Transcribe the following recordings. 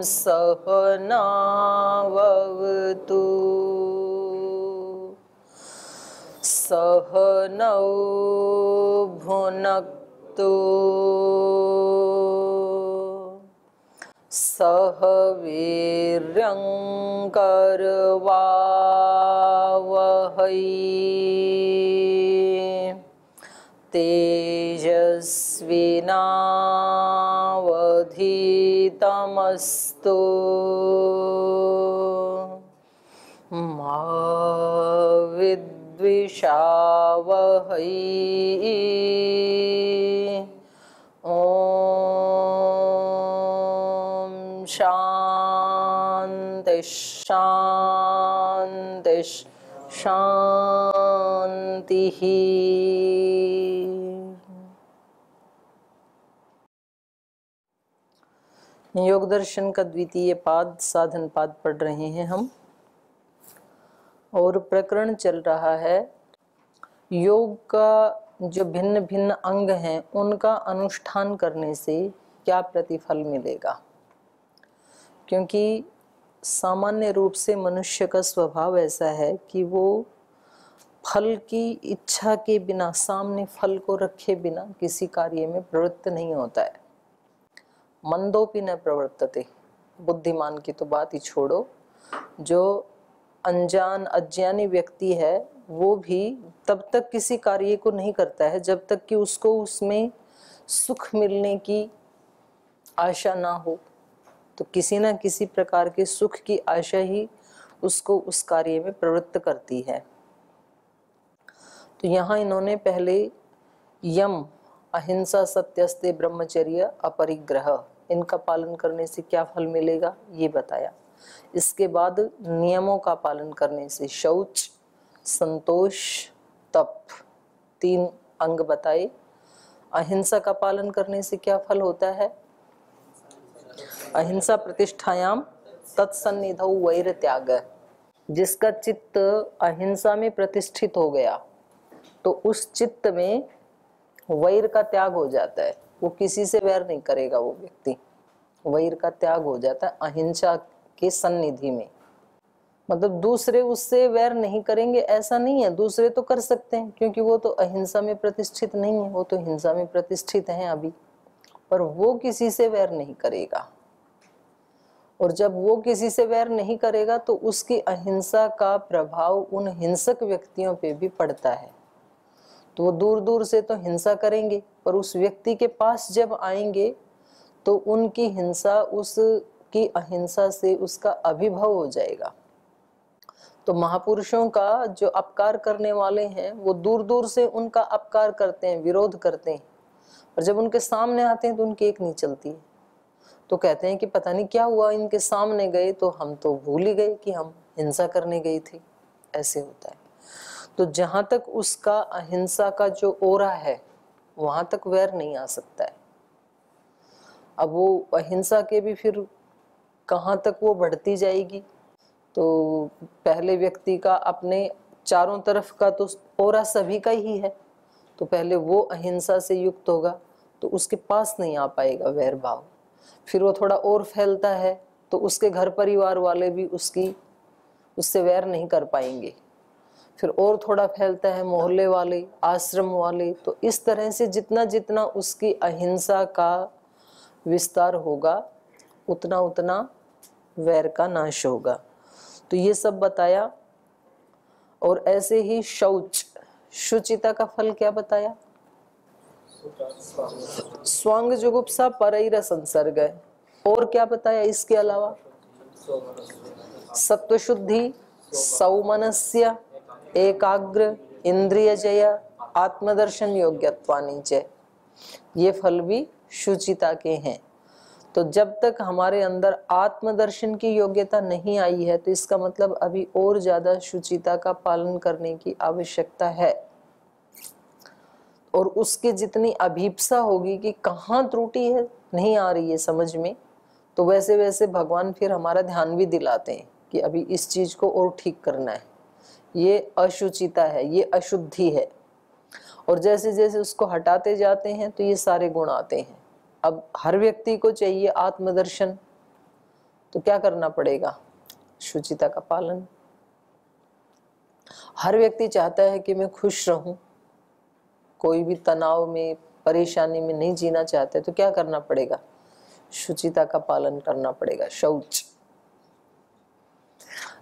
सहनावतु सहनौ भुनक्तु सह वीर्यं करवावहै तेजस्विनावधीतमस्तु मा विद्विषावहै। ओम शांति शांति शांति। योग दर्शन का द्वितीय पाद साधन पाद पढ़ रहे हैं हम, और प्रकरण चल रहा है योग का जो भिन्न भिन्न अंग हैं उनका अनुष्ठान करने से क्या प्रतिफल मिलेगा। क्योंकि सामान्य रूप से मनुष्य का स्वभाव ऐसा है कि वो फल की इच्छा के बिना, सामने फल को रखे बिना किसी कार्य में प्रवृत्त नहीं होता है। मंदोपि न प्रवर्तते, बुद्धिमान की तो बात ही छोड़ो, जो अनजान अज्ञानी व्यक्ति है वो भी तब तक किसी कार्य को नहीं करता है जब तक कि उसको उसमें सुख मिलने की आशा ना हो। तो किसी न किसी प्रकार के सुख की आशा ही उसको उस कार्य में प्रवृत्त करती है। तो यहाँ इन्होंने पहले यम, अहिंसा, सत्यस्ते, ब्रह्मचर्य, अपरिग्रह, इनका पालन करने से क्या फल मिलेगा ये बताया। इसके बाद नियमों का पालन करने से शौच, संतोष, तप, 3 अंग बताए। अहिंसा का पालन करने से क्या फल होता है। अहिंसा प्रतिष्ठायाम तत्सन्निधौ वैर त्याग। जिसका चित्त अहिंसा में प्रतिष्ठित हो गया तो उस चित्त में वैर का त्याग हो जाता है। वो किसी से वैर नहीं करेगा, वो व्यक्ति वैर का त्याग हो जाता है अहिंसा के सन्निधि में। मतलब दूसरे उससे वैर नहीं करेंगे ऐसा नहीं है, दूसरे तो कर सकते हैं क्योंकि वो तो अहिंसा में प्रतिष्ठित नहीं है, वो तो हिंसा में प्रतिष्ठित हैं अभी, पर वो किसी से वैर नहीं करेगा। और जब वो किसी से वैर नहीं करेगा तो उसकी अहिंसा का प्रभाव उन हिंसक व्यक्तियों पे भी पड़ता है। तो वो दूर दूर से तो हिंसा करेंगे, पर उस व्यक्ति के पास जब आएंगे तो उनकी हिंसा उसकी अहिंसा से उसका अभिभव हो जाएगा। तो महापुरुषों का जो अपकार करने वाले हैं वो दूर दूर से उनका अपकार करते हैं, विरोध करते हैं, और जब उनके सामने आते हैं तो उनकी एक नहीं चलती है। तो कहते हैं कि पता नहीं क्या हुआ, इनके सामने गए तो हम तो भूल ही गए कि हम हिंसा करने गए थे। ऐसे होता है। तो जहां तक उसका अहिंसा का जो ओरा है वहां तक वैर नहीं आ सकता है। अब वो अहिंसा के भी फिर कहाँ तक वो बढ़ती जाएगी। तो पहले व्यक्ति का अपने चारों तरफ का तो ओरा सभी का ही है, तो पहले वो अहिंसा से युक्त होगा तो उसके पास नहीं आ पाएगा वैर भाव। फिर वो थोड़ा और फैलता है तो उसके घर परिवार वाले भी उससे वैर नहीं कर पाएंगे। फिर और थोड़ा फैलता है, मोहल्ले वाले, आश्रम वाले। तो इस तरह से जितना जितना उसकी अहिंसा का विस्तार होगा उतना उतना वैर का नाश होगा। तो ये सब बताया। और ऐसे ही शौच, शुचिता का फल क्या बताया। स्वांग जुगुप्सा परैर संसर्ग। और क्या बताया इसके अलावा। सत्व शुद्धि, सौमनस्य, एकाग्र, इंद्रिय जय, आत्मदर्शन योग्यत्वानि च। ये फल भी शुचिता के हैं। तो जब तक हमारे अंदर आत्मदर्शन की योग्यता नहीं आई है तो इसका मतलब अभी और ज्यादा शुचिता का पालन करने की आवश्यकता है। और उसकी जितनी अभीप्सा होगी कि कहाँ त्रुटि है, नहीं आ रही है समझ में, तो वैसे वैसे भगवान फिर हमारा ध्यान भी दिलाते हैं कि अभी इस चीज को और ठीक करना है, ये अशुचिता है, ये अशुद्धि है। और जैसे जैसे उसको हटाते जाते हैं तो ये सारे गुण आते हैं। अब हर व्यक्ति को चाहिए आत्मदर्शन, तो क्या करना पड़ेगा? शुचिता का पालन। हर व्यक्ति चाहता है कि मैं खुश रहूं, कोई भी तनाव में, परेशानी में नहीं जीना चाहते, तो क्या करना पड़ेगा? शुचिता का पालन करना पड़ेगा, शौच।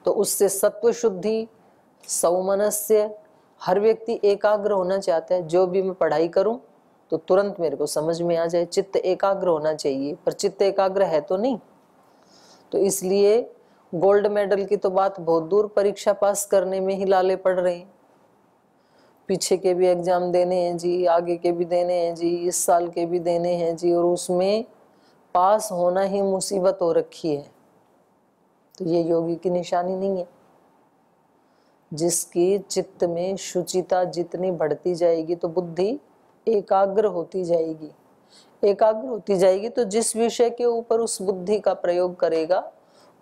तो उससे सत्व शुद्धि, सौमनस्य, हर व्यक्ति एकाग्र होना चाहता है। जो भी मैं पढ़ाई करूं तो तुरंत मेरे को समझ में आ जाए, चित्त एकाग्र होना चाहिए, पर चित्त एकाग्र है तो नहीं। तो इसलिए गोल्ड मेडल की तो बात बहुत दूर, परीक्षा पास करने में ही लाले पड़ रहे हैं। पीछे के भी एग्जाम देने हैं जी, आगे के भी देने हैं जी, इस साल के भी देने हैं जी, और उसमें पास होना ही मुसीबत हो रखी है। तो ये योगी की निशानी नहीं है। जिसकी चित्त में शुचिता जितनी बढ़ती जाएगी तो बुद्धि एकाग्र होती जाएगी। एकाग्र होती जाएगी तो जिस विषय के ऊपर उस बुद्धि का प्रयोग करेगा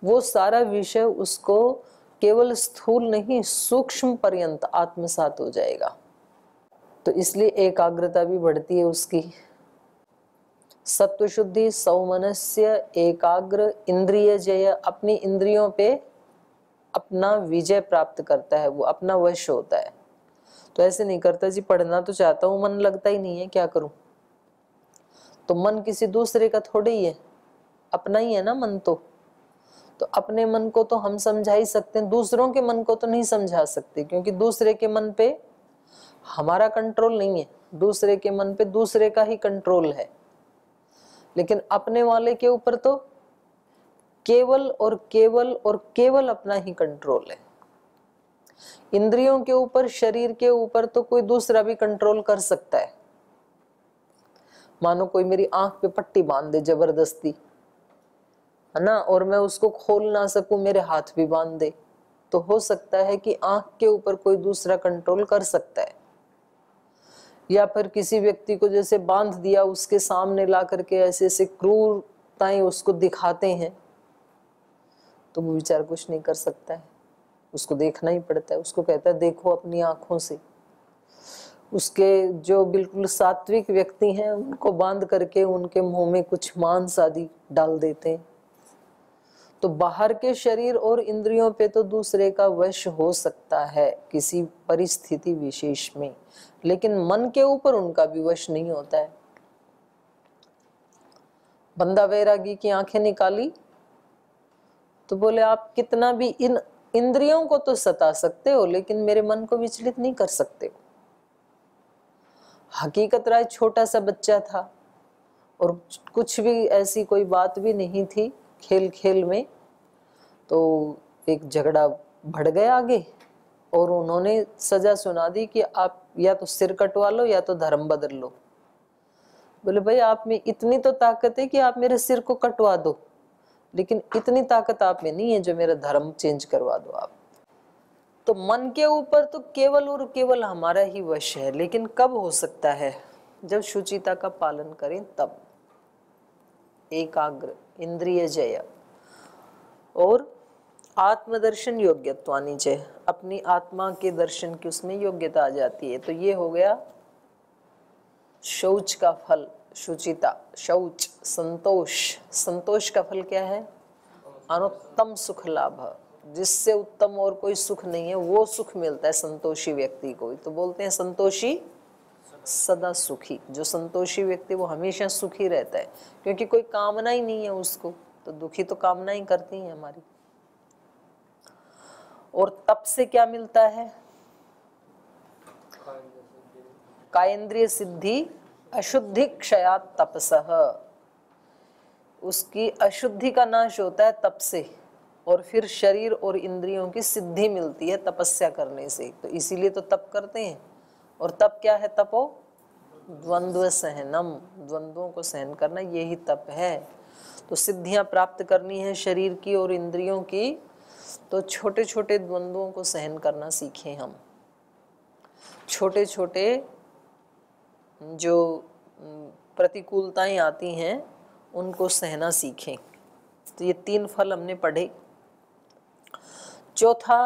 वो सारा विषय उसको केवल स्थूल नहीं, सूक्ष्म पर्यंत आत्मसात हो जाएगा। तो इसलिए एकाग्रता भी बढ़ती है उसकी। सत्व शुद्धि, सौमनस्य, एकाग्र, इंद्रिय जय, अपनी इंद्रियों पे अपना विजय प्राप्त करता है, वो अपना वश होता है। तो ऐसे नहीं करता जी, पढ़ना तो चाहता हूँ, मन लगता ही नहीं है, क्या करूं? तो मन किसी दूसरे का थोड़े ही है, अपना ही है ना मन। तो अपने मन को तो हम समझा ही सकते हैं, दूसरों के मन को तो नहीं समझा सकते, क्योंकि दूसरे के मन पे हमारा कंट्रोल नहीं है, दूसरे के मन पे दूसरे का ही कंट्रोल है। लेकिन अपने वाले के ऊपर तो केवल और केवल और केवल अपना ही कंट्रोल है। इंद्रियों के ऊपर, शरीर के ऊपर तो कोई दूसरा भी कंट्रोल कर सकता है। मानो कोई मेरी आंख पे पट्टी बांध दे जबरदस्ती, है ना, और मैं उसको खोल ना सकूं, मेरे हाथ भी बांध दे, तो हो सकता है कि आंख के ऊपर कोई दूसरा कंट्रोल कर सकता है। या फिर किसी व्यक्ति को जैसे बांध दिया, उसके सामने ला करके ऐसे ऐसे क्रूरताएं उसको दिखाते हैं, तो वो बेचारा कुछ नहीं कर सकता है, उसको देखना ही पड़ता है। उसको कहता है देखो अपनी आंखों से। उसके जो बिल्कुल सात्विक व्यक्ति हैं उनको बांध करके उनके मुंह में कुछ मांस आदि डाल देते हैं। तो बाहर के शरीर और इंद्रियों पे तो दूसरे का वश हो सकता है किसी परिस्थिति विशेष में, लेकिन मन के ऊपर उनका भी वश नहीं होता है। बंदा वैरागी की आंखें निकाली तो बोले आप कितना भी इन इंद्रियों को तो सता सकते हो, लेकिन मेरे मन को विचलित नहीं कर सकते हो। हकीकत राय छोटा सा बच्चा था और कुछ भी ऐसी कोई बात भी नहीं थी, खेल खेल में तो एक झगड़ा बढ़ गया आगे, और उन्होंने सजा सुना दी कि आप या तो सिर कटवा लो या तो धर्म बदल लो। बोले भाई आप में इतनी तो ताकत है कि आप मेरे सिर को कटवा दो, लेकिन इतनी ताकत आप में नहीं है जो मेरा धर्म चेंज करवा दो आप। तो मन के ऊपर तो केवल और केवल हमारा ही वश है, लेकिन कब हो सकता है? जब शुचिता का पालन करें तब। एकाग्र, इंद्रिय जय और आत्मदर्शन योग्यत्वानि च, अपनी आत्मा के दर्शन की उसमें योग्यता आ जाती है। तो ये हो गया शौच का फल, शुचिता, शौच, संतोष। संतोष का फल क्या है? अनुत्तम सुख लाभ, जिससे उत्तम और कोई सुख नहीं है वो सुख मिलता है संतोषी व्यक्ति को। तो बोलते हैं संतोषी सदा सुखी। जो संतोषी व्यक्ति वो हमेशा सुखी रहता है, क्योंकि कोई कामना ही नहीं है उसको। तो दुखी तो कामना ही करती है हमारी। और तप से क्या मिलता है? कायेंद्रिय सिद्धि, अशुद्धि क्षयात् तपसः। उसकी अशुद्धि का नाश होता है तप से, और फिर शरीर और इंद्रियों की सिद्धि मिलती है तपस्या करने से। तो इसीलिए तो तप करते हैं। और तप क्या है? तपो द्वंद्व सहनम, द्वंद्वों को सहन करना, यही तप है। तो सिद्धियां प्राप्त करनी है शरीर की और इंद्रियों की, तो छोटे छोटे द्वंद्वों को सहन करना सीखें हम। छोटे छोटे जो प्रतिकूलताएं आती हैं उनको सहना सीखें। तो ये 3 फल हमने पढ़े। चौथा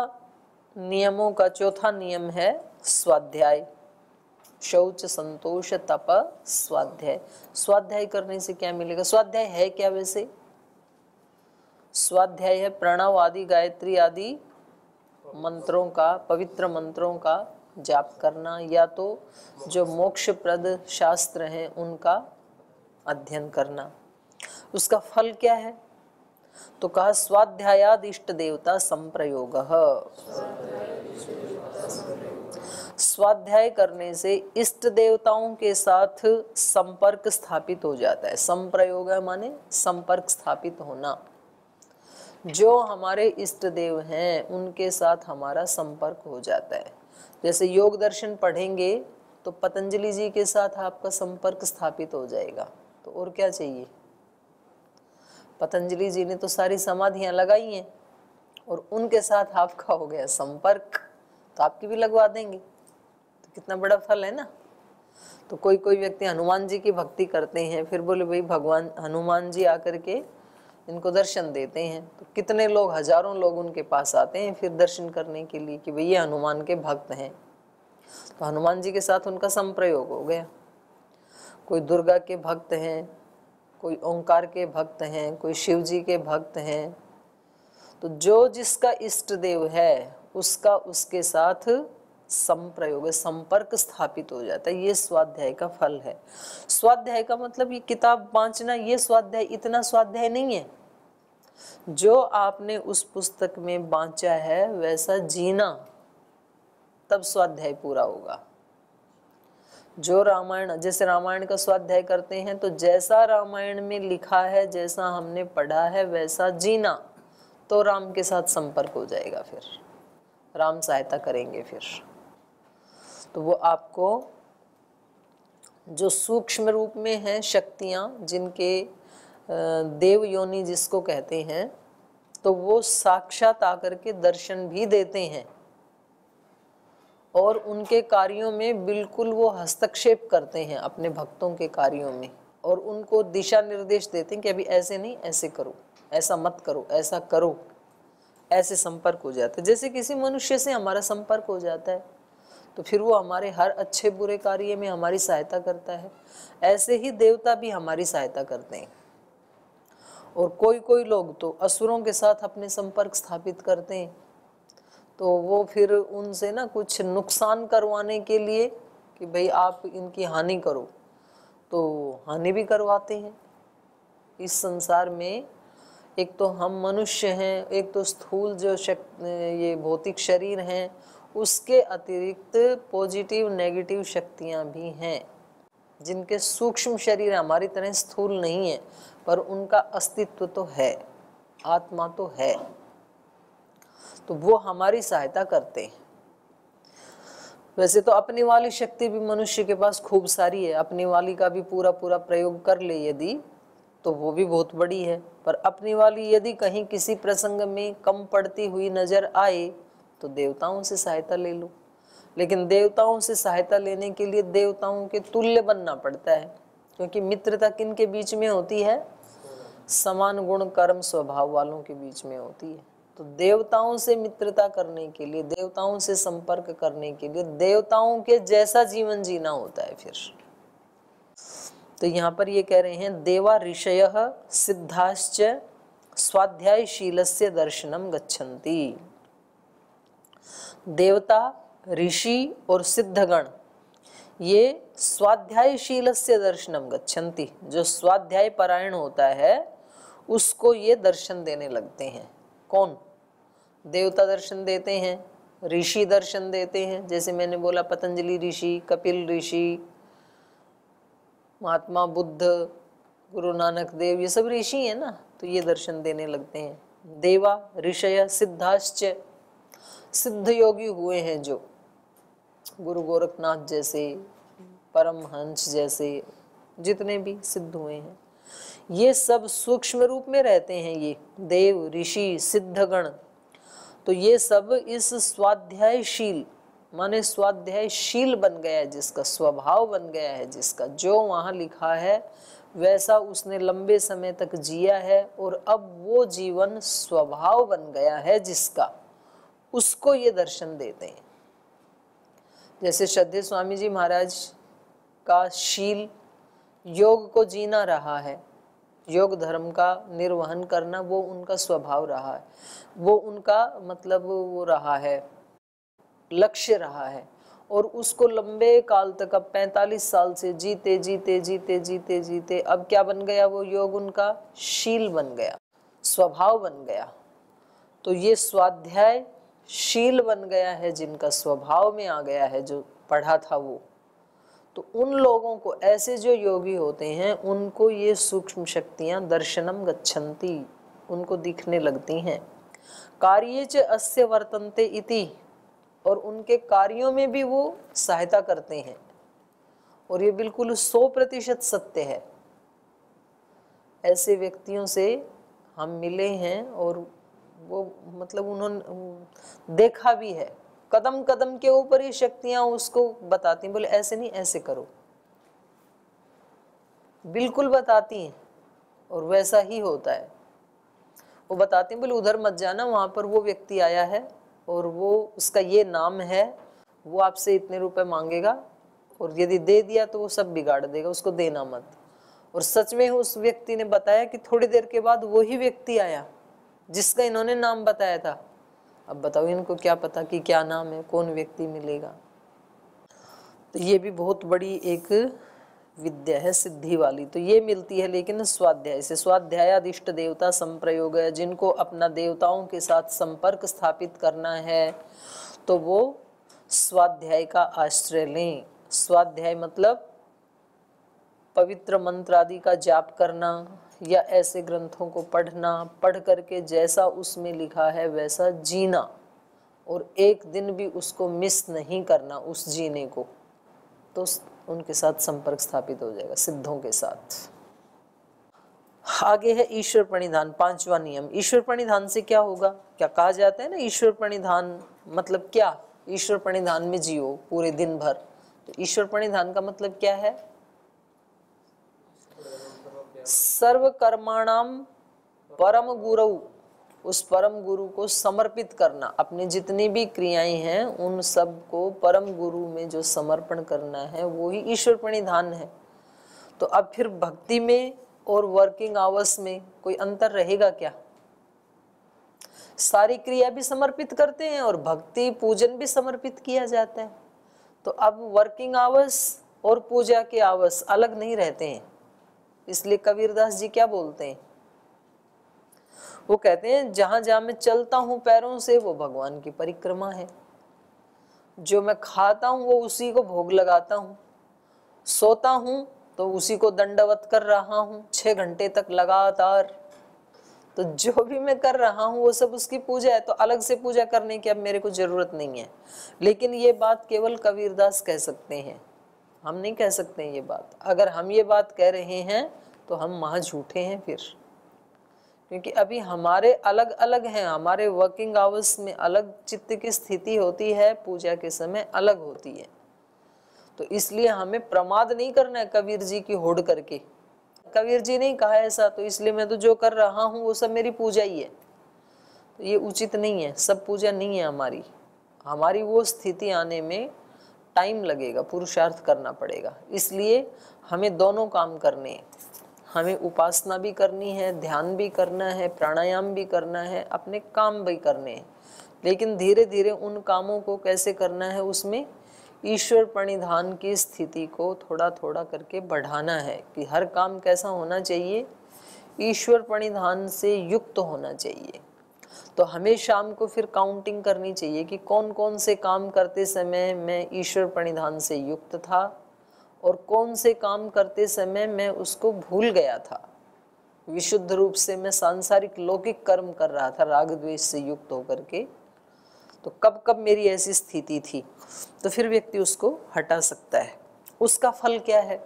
नियमों का चौथा नियम है स्वाध्याय। शौच, संतोष, तप, स्वाध्याय। स्वाध्याय करने से क्या मिलेगा? स्वाध्याय है क्या वैसे? स्वाध्याय है प्रणव आदि गायत्री आदि मंत्रों का, पवित्र मंत्रों का जाप करना, या तो जो मोक्षप्रद शास्त्र हैं उनका अध्ययन करना। उसका फल क्या है? तो कहा स्वाध्यायाद इष्ट देवता संप्रयोगः। स्वाध्याय करने से इष्ट देवताओं के साथ संपर्क स्थापित हो जाता है। संप्रयोग माने संपर्क स्थापित होना। जो हमारे इष्ट देव हैं उनके साथ हमारा संपर्क हो जाता है। जैसे योग दर्शन पढ़ेंगे तो पतंजलि जी के साथ आपका संपर्क स्थापित हो जाएगा। तो और क्या चाहिए? पतंजलि जी ने तो सारी समाधियां लगाई हैं और उनके साथ आपका हो गया संपर्क, तो आपकी भी लगवा देंगे। तो कितना बड़ा फल है ना। तो कोई कोई व्यक्ति हनुमान जी की भक्ति करते हैं, फिर बोले भाई भगवान हनुमान जी आकर के इनको दर्शन देते हैं, तो कितने लोग, हजारों लोग उनके पास आते हैं फिर दर्शन करने के लिए कि भैया हनुमान के भक्त हैं। तो हनुमान जी के साथ उनका संप्रयोग हो गया। कोई दुर्गा के भक्त हैं, कोई ओंकार के भक्त हैं, कोई शिव जी के भक्त हैं। तो जो जिसका इष्ट देव है उसका उसके साथ संप्रयोग, संपर्क स्थापित हो जाता है। ये स्वाध्याय का फल है। स्वाध्याय का मतलब ये किताब बांचना, ये स्वाध्याय इतना स्वाध्याय नहीं है। जो आपने उस पुस्तक में बांचा है वैसा जीना, तब स्वाध्याय पूरा होगा। जो रामायण, जैसे रामायण का स्वाध्याय करते हैं तो जैसा रामायण में लिखा है, जैसा हमने पढ़ा है वैसा जीना, तो राम के साथ संपर्क हो जाएगा। फिर राम सहायता करेंगे। फिर तो वो आपको जो सूक्ष्म रूप में हैं शक्तियाँ, जिनके देव योनि जिसको कहते हैं, तो वो साक्षात आकर के दर्शन भी देते हैं और उनके कार्यों में बिल्कुल वो हस्तक्षेप करते हैं अपने भक्तों के कार्यों में, और उनको दिशा निर्देश देते हैं कि अभी ऐसे नहीं, ऐसे करो, ऐसा मत करो, ऐसा करो। ऐसे संपर्क हो जाता है। जैसे किसी मनुष्य से हमारा संपर्क हो जाता है तो फिर वो हमारे हर अच्छे बुरे कार्य में हमारी सहायता करता है। ऐसे ही देवता भी हमारी सहायता करते हैं। और कोई कोई लोग तो असुरों के साथ अपने संपर्क स्थापित करते हैं, तो वो फिर उनसे ना कुछ नुकसान करवाने के लिए कि भाई आप इनकी हानि करो, तो हानि भी करवाते हैं। इस संसार में एक तो हम मनुष्य हैं, एक तो स्थूल जो ये भौतिक शरीर हैं, उसके अतिरिक्त पॉजिटिव नेगेटिव शक्तियां भी हैं, जिनके सूक्ष्म शरीर हमारी तरह स्थूल नहीं है, पर उनका अस्तित्व तो है, आत्मा तो है। तो वो हमारी सहायता करते हैं। वैसे तो अपनी वाली शक्ति भी मनुष्य के पास खूब सारी है, अपनी वाली का भी पूरा पूरा प्रयोग कर ले यदि, तो वो भी बहुत बड़ी है। पर अपनी वाली यदि कहीं किसी प्रसंग में कम पड़ती हुई नजर आए तो देवताओं से सहायता ले लो। लेकिन देवताओं से सहायता लेने के लिए देवताओं के तुल्य बनना पड़ता है, क्योंकि मित्रता किन के बीच में होती है? समान गुण कर्म स्वभाव वालों के बीच में होती है। तो देवताओं से मित्रता करने के लिए, देवताओं से संपर्क करने के लिए देवताओं के जैसा जीवन जीना होता है। फिर तो यहाँ पर ये कह रहे हैं देवा ऋषयः सिद्धाश्च स्वाध्यायशीलस्य दर्शनम गच्छन्ति। देवता, ऋषि और सिद्धगण ये स्वाध्यायशीलस्य दर्शनम गच्छन्ति, जो स्वाध्याय परायण होता है उसको ये दर्शन देने लगते हैं। कौन? देवता दर्शन देते हैं, ऋषि दर्शन देते हैं। जैसे मैंने बोला पतंजलि ऋषि, कपिल ऋषि, महात्मा बुद्ध, गुरु नानक देव, ये सब ऋषि हैं ना, तो ये दर्शन देने लगते हैं। देवा ऋषय सिद्धाश्च, सिद्ध योगी हुए हैं जो गुरु गोरखनाथ जैसे, परमहंस जैसे, जितने भी सिद्ध हुए हैं, ये सब सूक्ष्म रूप में रहते हैं। ये देव, ऋषि, सिद्धगण, तो ये सब इस स्वाध्यायशील माने स्वाध्यायशील बन गया है, जिसका स्वभाव बन गया है, जिसका जो वहाँ लिखा है वैसा उसने लंबे समय तक जिया है, और अब वो जीवन स्वभाव बन गया है जिसका, उसको ये दर्शन देते हैं। जैसे श्रद्धेय स्वामी जी महाराज का शील योग को जीना रहा है, योग धर्म का निर्वहन करना वो उनका स्वभाव रहा है, वो उनका मतलब वो रहा है, लक्ष्य रहा है। और उसको लंबे काल तक, अब 45 साल से जीते जीते जीते जीते जीते अब क्या बन गया, वो योग उनका शील बन गया, स्वभाव बन गया। तो ये स्वाध्याय शील बन गया है, जिनका स्वभाव में आ गया है, जो पढ़ा था वो। तो उन लोगों को, ऐसे जो योगी होते हैं, उनको ये सूक्ष्म शक्तियां दर्शनम गच्छन्ति, उनको दिखने लगती हैं। कार्ये च अस्य वर्तन्ते इति, और उनके कार्यों में भी वो सहायता करते हैं। और ये बिल्कुल 100% सत्य है। ऐसे व्यक्तियों से हम मिले हैं और वो मतलब उन्होंने देखा भी है, कदम कदम के ऊपर ये शक्तियां उसको बताती हैं, बोले ऐसे नहीं ऐसे करो, बिल्कुल बताती हैं। और वैसा ही होता है। वो बताती हैं, बोले उधर मत जाना, वहां पर वो व्यक्ति आया है और वो उसका ये नाम है, वो आपसे इतने रुपए मांगेगा, और यदि दे दिया तो वो सब बिगाड़ देगा, उसको देना मत। और सच में उस व्यक्ति ने बताया कि थोड़ी देर के बाद वही व्यक्ति आया जिसका इन्होंने नाम बताया था। अब बताओ इनको क्या पता कि क्या नाम है, कौन व्यक्ति मिलेगा। तो ये भी बहुत बड़ी एक विद्या है सिद्धि वाली, तो ये मिलती है लेकिन स्वाध्याय से। स्वाध्यायादिष्ट देवता संप्रयोग है, जिनको अपना देवताओं के साथ संपर्क स्थापित करना है तो वो स्वाध्याय का आश्रय लें। स्वाध्याय मतलब पवित्र मंत्र आदि का जाप करना, या ऐसे ग्रंथों को पढ़ना, पढ़ करके जैसा उसमें लिखा है वैसा जीना, और एक दिन भी उसको मिस नहीं करना उस जीने को, तो उनके साथ संपर्क स्थापित हो जाएगा, सिद्धों के साथ। आगे है ईश्वर प्रणिधान, 5वां नियम। ईश्वर प्रणिधान से क्या होगा, क्या कहा जाता है ना, ईश्वर प्रणिधान मतलब क्या, ईश्वर प्रणिधान में जियो पूरे दिन भर। तो ईश्वर प्रणिधान का मतलब क्या है, सर्व कर्माणाम परम गुरु, उस परम गुरु को समर्पित करना। अपनी जितनी भी क्रियाएं हैं उन सब को परम गुरु में जो समर्पण करना है वो ही ईश्वर प्रणिधान है। तो अब फिर भक्ति में और वर्किंग आवर्स में कोई अंतर रहेगा क्या? सारी क्रिया भी समर्पित करते हैं और भक्ति पूजन भी समर्पित किया जाता है। तो अब वर्किंग आवर्स और पूजा के आवर्स अलग नहीं रहते हैं। इसलिए कबीरदास जी क्या बोलते हैं, वो कहते हैं जहां जहां मैं चलता हूं पैरों से वो भगवान की परिक्रमा है, जो मैं खाता हूं वो उसी को भोग लगाता हूं, सोता हूं तो उसी को दंडवत कर रहा हूं 6 घंटे तक लगातार। तो जो भी मैं कर रहा हूं वो सब उसकी पूजा है। तो अलग से पूजा करने की अब मेरे को जरूरत नहीं है। लेकिन ये बात केवल कबीरदास कह सकते हैं, हम नहीं कह सकते हैं ये बात। अगर हम ये बात कह रहे हैं तो हम महा झूठे हैं फिर, क्योंकि अभी हमारे अलग अलग हैं। हमारे वर्किंग आवर्स में अलग चित्त की स्थिति होती है, पूजा के समय अलग होती है। तो इसलिए हमें प्रमाद नहीं करना है कबीर जी की होड़ करके। कबीर जी ने कहा ऐसा, तो इसलिए मैं तो जो कर रहा हूँ वो सब मेरी पूजा ही है। तो ये उचित नहीं है, सब पूजा नहीं है हमारी। हमारी वो स्थिति आने में टाइम लगेगा, पुरुषार्थ करना पड़ेगा। इसलिए हमें दोनों काम करने हैं। हमें उपासना भी करनी है, ध्यान भी करना है, प्राणायाम भी करना है, अपने काम भी करने हैं। लेकिन धीरे धीरे उन कामों को कैसे करना है, उसमें ईश्वर प्रणिधान की स्थिति को थोड़ा थोड़ा करके बढ़ाना है कि हर काम कैसा होना चाहिए, ईश्वर प्रणिधान से युक्त होना चाहिए। तो हमें शाम को फिर काउंटिंग करनी चाहिए कि कौन कौन से काम करते समय मैं ईश्वर प्रणिधान से युक्त था और कौन से काम करते समय मैं उसको भूल गया था। विशुद्ध रूप से मैं सांसारिक लौकिक कर्म कर रहा था राग द्वेष से युक्त होकर के। तो कब कब मेरी ऐसी स्थिति थी, तो फिर व्यक्ति उसको हटा सकता है। उसका फल क्या है,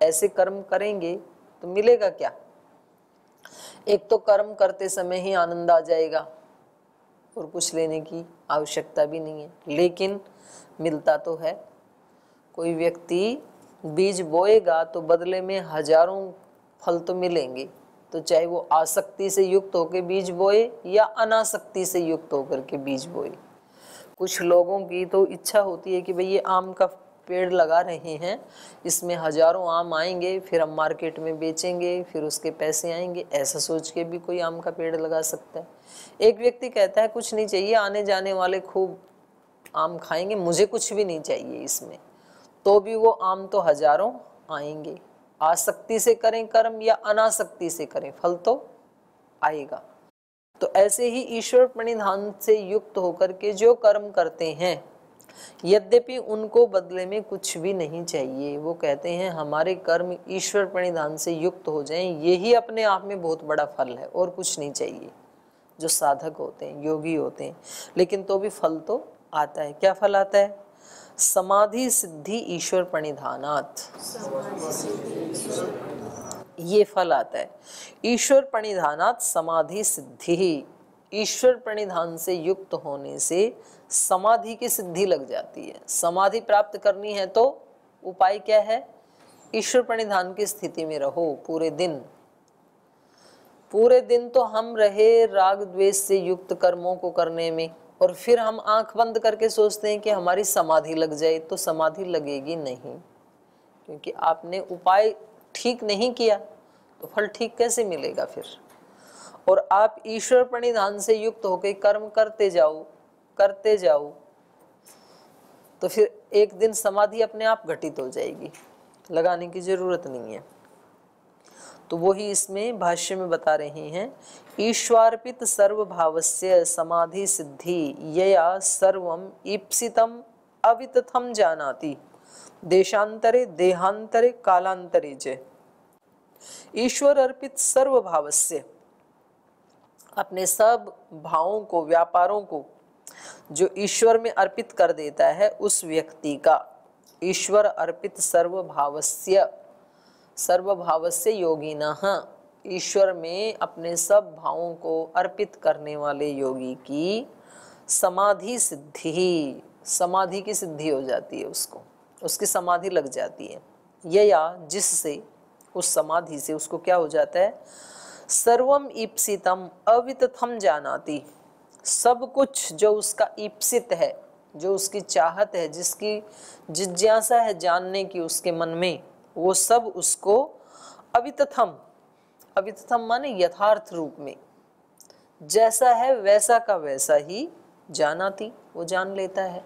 ऐसे कर्म करेंगे तो मिलेगा क्या? एक तो कर्म करते समय ही आनंद आ जाएगा और कुछ लेने की आवश्यकता भी नहीं है, लेकिन मिलता तो है। कोई व्यक्ति बीज बोएगा तो बदले में हजारों फल तो मिलेंगे। तो चाहे वो आसक्ति से युक्त होकर बीज बोए या अनासक्ति से युक्त होकर के बीज बोए। कुछ लोगों की तो इच्छा होती है कि भाई ये आम का पेड़ लगा रहे हैं, इसमें हजारों आम आएंगे, फिर हम मार्केट में बेचेंगे, फिर उसके पैसे आएंगे, ऐसा सोच के भी कोई आम का पेड़ लगा सकता है। एक व्यक्ति कहता है कुछ नहीं चाहिए, आने जाने वाले खूब आम खाएंगे, मुझे कुछ भी नहीं चाहिए इसमें, तो भी वो आम तो हजारों आएंगे। आसक्ति से करें कर्म या अनासक्ति से करें, फल तो आएगा। तो ऐसे ही ईश्वर प्रणिधान से युक्त होकर के जो कर्म करते हैं, यद्यपि उनको बदले में कुछ भी नहीं चाहिए, वो कहते हैं हमारे कर्म ईश्वर प्रणिधान से युक्त हो जाएं, यही अपने आप में बहुत बड़ा फल है, और कुछ नहीं चाहिए। जो साधक होते हैं, योगी होते हैं, लेकिन तो भी फल तो आता है। क्या फल आता है? समाधि सिद्धि ईश्वर प्रणिधानात्, ये फल आता है। ईश्वर प्रणिधानात् समाधि सिद्धि, ईश्वर प्रणिधान से युक्त होने से समाधि की सिद्धि लग जाती है। समाधि प्राप्त करनी है तो उपाय क्या है? ईश्वर प्रणिधान की स्थिति में रहो पूरे दिन। पूरे दिन तो हम रहे राग द्वेष से युक्त कर्मों को करने में, और फिर हम आंख बंद करके सोचते हैं कि हमारी समाधि लग जाए, तो समाधि लगेगी नहीं, क्योंकि आपने उपाय ठीक नहीं किया, तो फल ठीक कैसे मिलेगा फिर? और आप ईश्वर प्रणिधान से युक्त होकर कर्म करते जाओ करते जाओ, तो फिर एक दिन समाधि अपने आप घटित हो जाएगी, लगाने की जरूरत नहीं है। तो वही इसमें भाष्य में बता रहे हैं, ईश्वार्पित सर्वभावस्य समाधि सिद्धि यया सर्वम ईप्सितम अवितथम जानाति देशांतरे देहांतरे कालांतरे च। ईश्वर अर्पित सर्वभावस्य, अपने सब भावों को, व्यापारों को जो ईश्वर में अर्पित कर देता है, उस व्यक्ति का ईश्वर अर्पित सर्वभावस्य, सर्वभावस्य योगिनः, ईश्वर में अपने सब भावों को अर्पित करने वाले योगी की समाधि सिद्धि, समाधि की सिद्धि हो जाती है, उसको उसकी समाधि लग जाती है। यया, जिससे, उस समाधि से उसको क्या हो जाता है? सर्वम ईप्सितम अवितथम जानाति, सब कुछ जो उसका ईप्सित है, जो उसकी चाहत है, जिसकी जिज्ञासा है जानने की उसके मन में, वो सब उसको अवितथम, अवितथम माने यथार्थ रूप में, जैसा है वैसा का वैसा ही जानाति, वो जान लेता है।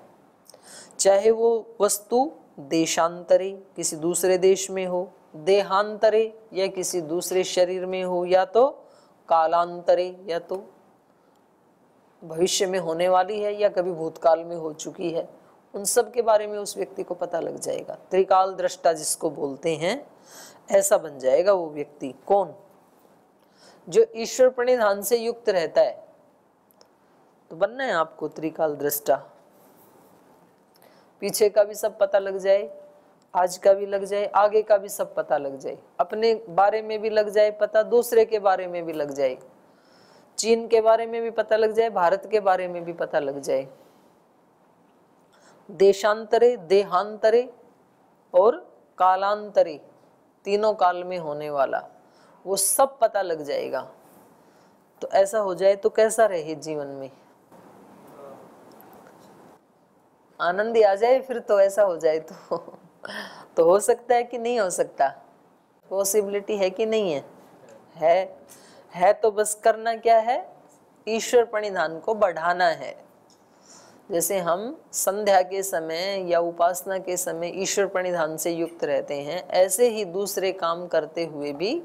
चाहे वो वस्तु देशांतरे, किसी दूसरे देश में हो, देहांतरे या किसी दूसरे शरीर में हो, या तो कालांतरे, या तो भविष्य में होने वाली है, या कभी भूतकाल में हो चुकी है, उन सब के बारे में उस व्यक्ति को पता लग जाएगा। त्रिकाल दृष्टा जिसको बोलते हैं, ऐसा बन जाएगा वो व्यक्ति। कौन? जो ईश्वर प्रणिधान से युक्त रहता है। तो बनना है आपको त्रिकाल दृष्टा, पीछे का भी सब पता लग जाए, आज का भी लग जाए, आगे का भी सब पता लग जाए, अपने बारे में भी लग जाए पता, दूसरे के बारे में भी लग जाए, चीन के बारे में भी पता लग जाए, भारत के बारे में भी पता लग जाए, देशांतरे, देहांतरे और कालांतरे, तीनों काल में होने वाला, वो सब पता लग जाएगा। तो ऐसा हो जाए तो कैसा रहे जीवन में? आनंद ही आ जाए फिर तो। ऐसा हो जाए तो हो सकता है कि नहीं हो सकता? पॉसिबिलिटी है कि नहीं है? है तो बस करना क्या है? ईश्वर प्रणिधान को बढ़ाना है। जैसे हम संध्या के समय या उपासना के समय ईश्वर प्रणिधान से युक्त रहते हैं, ऐसे ही दूसरे काम करते हुए भी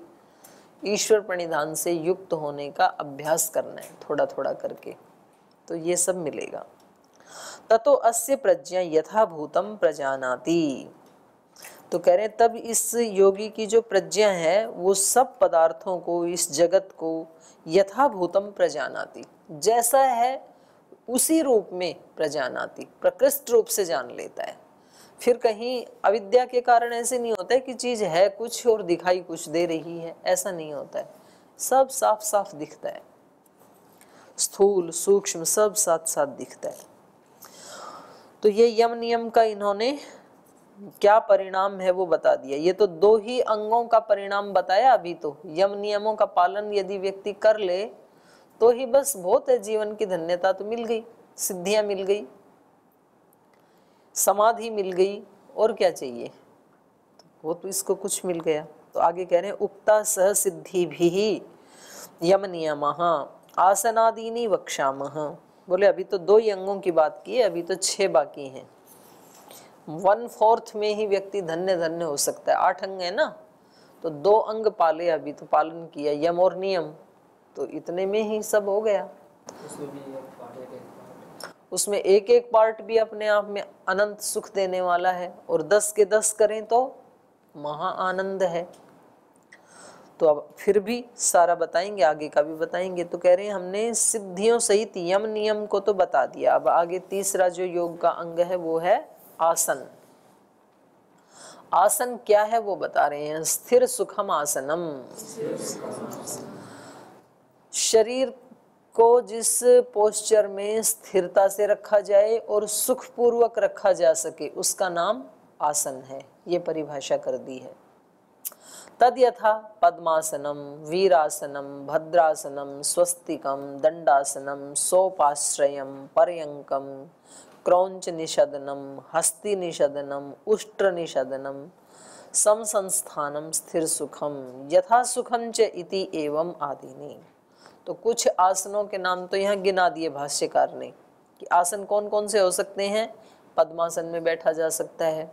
ईश्वर प्रणिधान से युक्त होने का अभ्यास करना है, थोड़ा थोड़ा करके, तो ये सब मिलेगा। ततो अस्य प्रज्ञा यथाभूतम प्रजानाति, तो कह रहे तब इस योगी की जो प्रज्ञा है वो सब पदार्थों को, इस जगत को यथाभूतम प्रजानाति, जैसा है उसी रूप में प्रजानाति, प्रकृष्ट रूप से जान लेता है। फिर कहीं अविद्या के कारण ऐसे नहीं होता है कि चीज है कुछ और दिखाई कुछ दे रही है, ऐसा नहीं होता है। सब साफ साफ दिखता है, स्थूल सूक्ष्म सब साथ साथ दिखता है। तो ये यम नियम का इन्होंने क्या परिणाम है वो बता दिया। ये तो दो ही अंगों का परिणाम बताया अभी। तो यम नियमों का पालन यदि व्यक्ति कर ले तो ही बस बहुत है, जीवन की धन्यता तो मिल गई, सिद्धियां मिल गई, समाधि मिल गई, और क्या चाहिए, वो तो इसको कुछ मिल गया। तो आगे कह रहे हैं उक्ता सह सिद्धि भी यम नियमः आसनादीनि वक्ष्यामः। बोले अभी तो 2 ही अंगों की बात की है, अभी तो 6 बाकी हैं। 1/4 में ही व्यक्ति धन्य धन्य हो सकता है। 8 अंग है ना, तो 2 अंग पाले, अभी तो पालन किया यम और नियम, तो इतने में ही सब हो गया। उसमें एक एक पार्ट भी अपने आप में अनंत सुख देने वाला है, और 10 के 10 करें तो महा आनंद है। तो अब फिर भी सारा बताएंगे, आगे का भी बताएंगे। तो कह रहे हैं हमने सिद्धियों सहित यम नियम को तो बता दिया, अब आगे तीसरा जो योग का अंग है वो है आसन। आसन क्या है वो बता रहे हैं, स्थिर सुखम आसनम। शरीर को जिस पोस्चर में स्थिरता से रखा जाए और सुखपूर्वक रखा जा सके उसका नाम आसन है, ये परिभाषा कर दी है। तद यथा पद्मासनम, वीरासनम, भद्रासनम, स्वस्तिकम, दंडासनम, सोपाश्रयम, पर्यंकम, क्रौंच निषदनम, हस्ति निषदनम, उष्ट्र निषदनम, समसंस्थानम, स्थिर सुखम, यथा सुखम च इति एवं आदीनि। तो कुछ आसनों के नाम तो यहाँ गिना दिए भाष्यकार ने कि आसन कौन कौन से हो सकते हैं। पद्मासन में बैठा जा सकता है,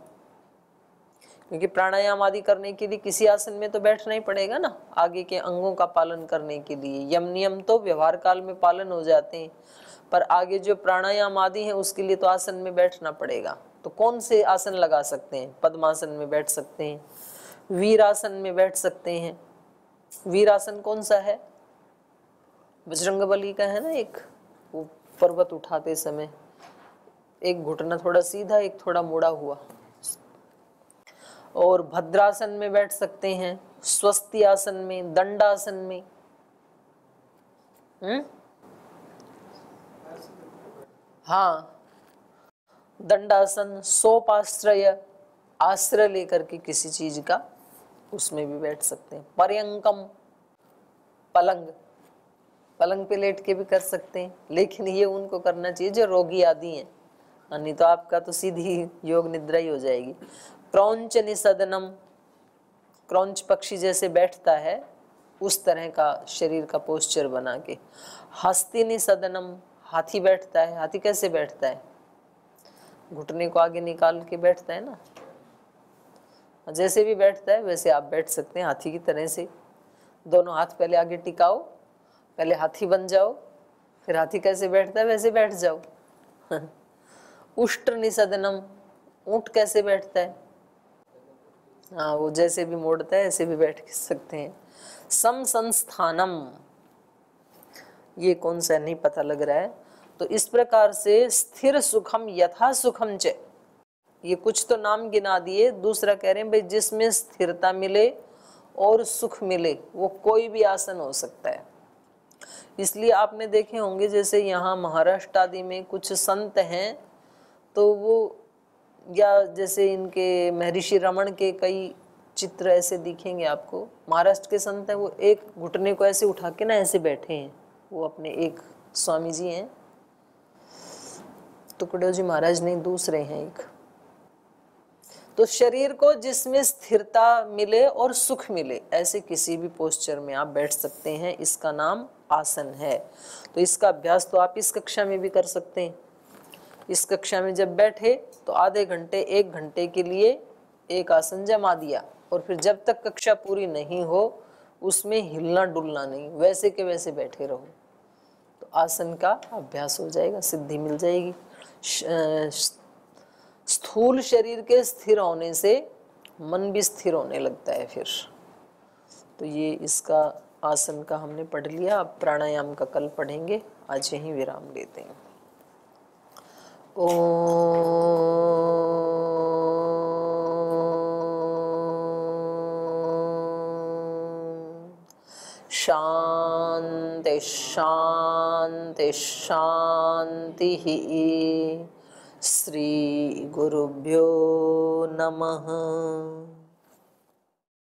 क्योंकि प्राणायाम आदि करने के लिए किसी आसन में तो बैठना ही पड़ेगा ना, आगे के अंगों का पालन करने के लिए। यम नियम तो व्यवहार काल में पालन हो जाते हैं, पर आगे जो प्राणायाम आदि है उसके लिए तो आसन में बैठना पड़ेगा। तो कौन से आसन लगा सकते हैं, पद्मासन में बैठ सकते हैं, वीरासन में बैठ सकते हैं। वीरासन कौन सा है, बजरंगबली का है ना, एक वो पर्वत उठाते समय एक घुटना थोड़ा सीधा एक थोड़ा मुड़ा हुआ। और भद्रासन में बैठ सकते हैं, स्वस्ति आसन में, दंडासन में। हाँ, दंडासन, सोपाश्रय, आश्रय लेकर के किसी चीज का, उसमें भी बैठ सकते हैं। पर्यंकम, पलंग, पलंग पे लेट के भी कर सकते हैं, लेकिन ये उनको करना चाहिए जो रोगी आदि हैं, नहीं तो आपका तो सीधी योग निद्रा ही हो जाएगी। क्रौंच निषदनम, क्रौंच पक्षी जैसे बैठता है उस तरह का शरीर का पोस्चर बना के। हस्ति निषदनम, हाथी बैठता है। हाथी कैसे बैठता है, घुटने को आगे निकाल के बैठता है ना, जैसे भी बैठता है वैसे आप बैठ सकते हैं हाथी की तरह से। दोनों हाथ पहले आगे टिकाओ, पहले हाथी बन जाओ, फिर हाथी कैसे बैठता है वैसे बैठ जाओ। उष्ट्र निषदनम, ऊंट कैसे बैठता है, हाँ वो जैसे भी मोड़ता है ऐसे भी बैठ सकते हैं। सम संस्थानम, ये कौन सा नहीं पता लग रहा है। तो इस प्रकार से स्थिर सुखम यथा सुखम च, ये कुछ तो नाम गिना दिए। दूसरा कह रहे हैं भाई जिसमें स्थिरता मिले और सुख मिले वो कोई भी आसन हो सकता है। इसलिए आपने देखे होंगे जैसे यहाँ महाराष्ट्र आदि में कुछ संत हैं, तो वो या जैसे इनके महर्षि रमण के कई चित्र ऐसे दिखेंगे आपको। महाराष्ट्र के संत हैं, वो एक घुटने को ऐसे उठा के ना ऐसे बैठे हैं। वो अपने एक स्वामी जी हैं, टुकड़े जी महाराज नहीं, दूसरे हैं एक। तो शरीर को जिसमें स्थिरता मिले और सुख मिले ऐसे किसी भी पोस्चर में आप बैठ सकते हैं, इसका नाम आसन है। तो इसका अभ्यास तो आप इस कक्षा में भी कर सकते हैं। इस कक्षा में जब बैठे तो आधे घंटे 1 घंटे के लिए एक आसन जमा दिया, और फिर जब तक कक्षा पूरी नहीं हो उसमें हिलना डुलना नहीं, वैसे के वैसे बैठे रहो। तो आसन का अभ्यास हो जाएगा, सिद्धि मिल जाएगी। स्थूल शरीर के स्थिर होने से मन भी स्थिर होने लगता है फिर। तो ये इसका आसन का हमने पढ़ लिया। अब प्राणायाम का कल पढ़ेंगे, आज यहीं विराम लेते हैं। शांति शांति शांति। श्री गुरुभ्यो नमः।